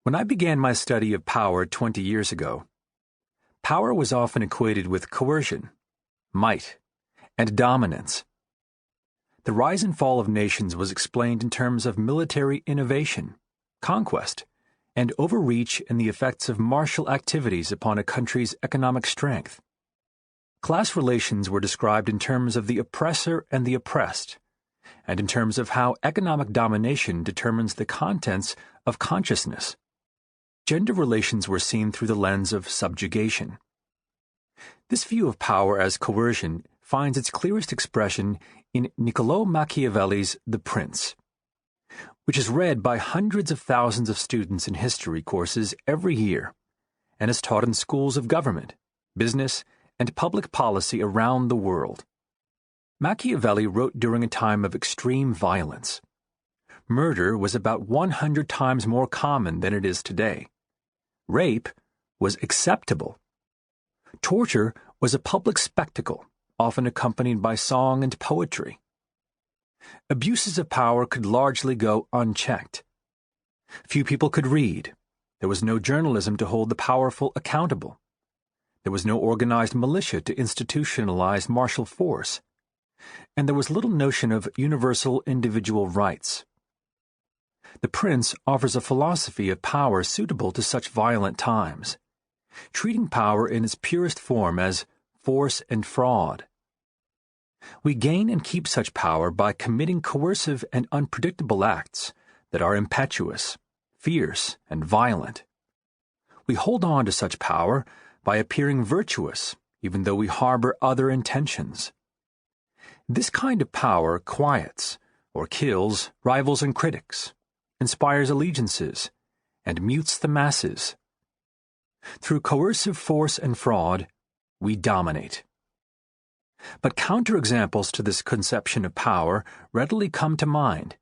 When I began my study of power 20 years ago, power was often equated with coercion, might, and dominance. The rise and fall of nations was explained in terms of military innovation, conquest, and overreach and the effects of martial activities upon a country's economic strength. Class relations were described in terms of the oppressor and the oppressed, and in terms of how economic domination determines the contents of consciousness. Gender relations were seen through the lens of subjugation. This view of power as coercion finds its clearest expression in Niccolò Machiavelli's The Prince, which is read by hundreds of thousands of students in history courses every year and is taught in schools of government, business, and public policy around the world. Machiavelli wrote during a time of extreme violence. Murder was about 100 times more common than it is today. Rape was acceptable. Torture was a public spectacle, often accompanied by song and poetry. Abuses of power could largely go unchecked. Few people could read. There was no journalism to hold the powerful accountable. There was no organized militia to institutionalize martial force. And there was little notion of universal individual rights. The Prince offers a philosophy of power suitable to such violent times, treating power in its purest form as force and fraud. We gain and keep such power by committing coercive and unpredictable acts that are impetuous, fierce, and violent. We hold on to such power by appearing virtuous, even though we harbor other intentions. This kind of power quiets or kills rivals and critics, inspires allegiances, and mutes the masses. Through coercive force and fraud, we dominate. But counterexamples to this conception of power readily come to mind.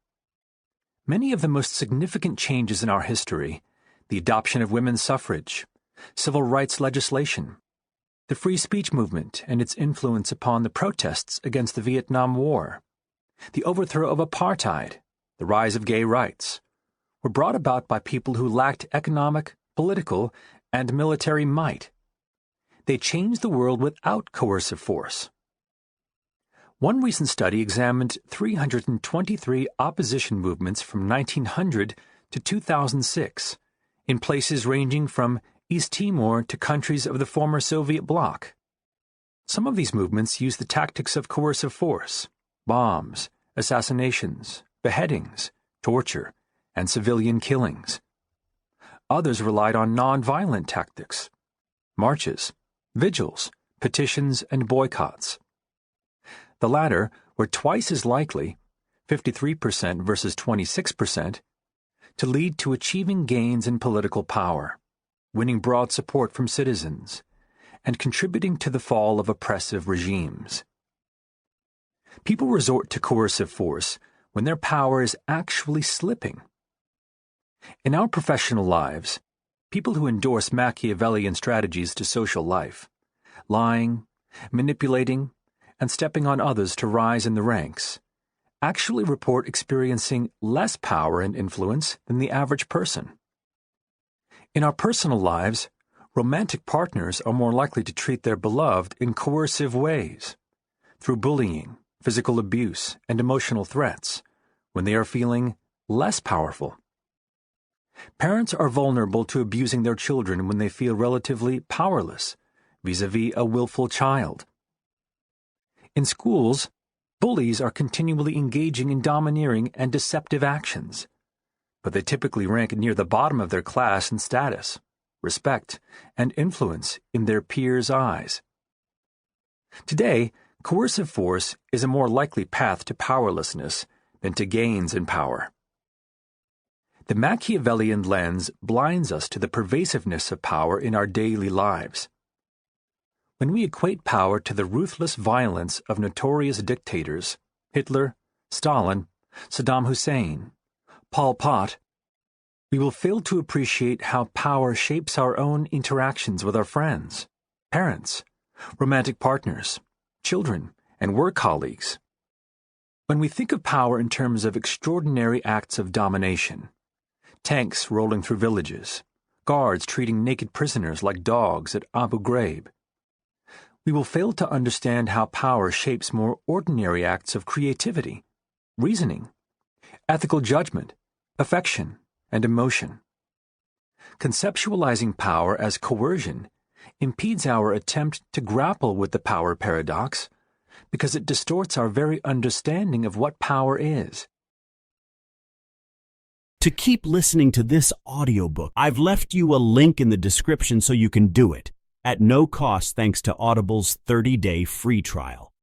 Many of the most significant changes in our history, the adoption of women's suffrage, civil rights legislation, the free speech movement and its influence upon the protests against the Vietnam War, the overthrow of apartheid, the rise of gay rights, were brought about by people who lacked economic, political, and military might. They changed the world without coercive force. One recent study examined 323 opposition movements from 1900 to 2006 in places ranging from East Timor to countries of the former Soviet bloc. Some of these movements used the tactics of coercive force, bombs, assassinations, beheadings, torture, and civilian killings. Others relied on non-violent tactics, marches, vigils, petitions, and boycotts. The latter were twice as likely, 53% versus 26%, to lead to achieving gains in political power, winning broad support from citizens, and contributing to the fall of oppressive regimes. People resort to coercive force when their power is actually slipping. In our professional lives, people who endorse Machiavellian strategies to social life, lying, manipulating, and stepping on others to rise in the ranks, actually report experiencing less power and influence than the average person. In our personal lives, romantic partners are more likely to treat their beloved in coercive ways, through bullying, physical abuse, and emotional threats, when they are feeling less powerful. Parents are vulnerable to abusing their children when they feel relatively powerless vis-à-vis a willful child. In schools, bullies are continually engaging in domineering and deceptive actions, but they typically rank near the bottom of their class in status, respect, and influence in their peers' eyes. Today, coercive force is a more likely path to powerlessness than to gains in power. The Machiavellian lens blinds us to the pervasiveness of power in our daily lives. When we equate power to the ruthless violence of notorious dictators, Hitler, Stalin, Saddam Hussein, Pol Pot, we will fail to appreciate how power shapes our own interactions with our friends, parents, romantic partners, children, and work colleagues. When we think of power in terms of extraordinary acts of domination, tanks rolling through villages, guards treating naked prisoners like dogs at Abu Ghraib. We will fail to understand how power shapes more ordinary acts of creativity, reasoning, ethical judgment, affection, and emotion. Conceptualizing power as coercion impedes our attempt to grapple with the power paradox because it distorts our very understanding of what power is. To keep listening to this audiobook, I've left you a link in the description so you can do it, at no cost thanks to Audible's 30-day free trial.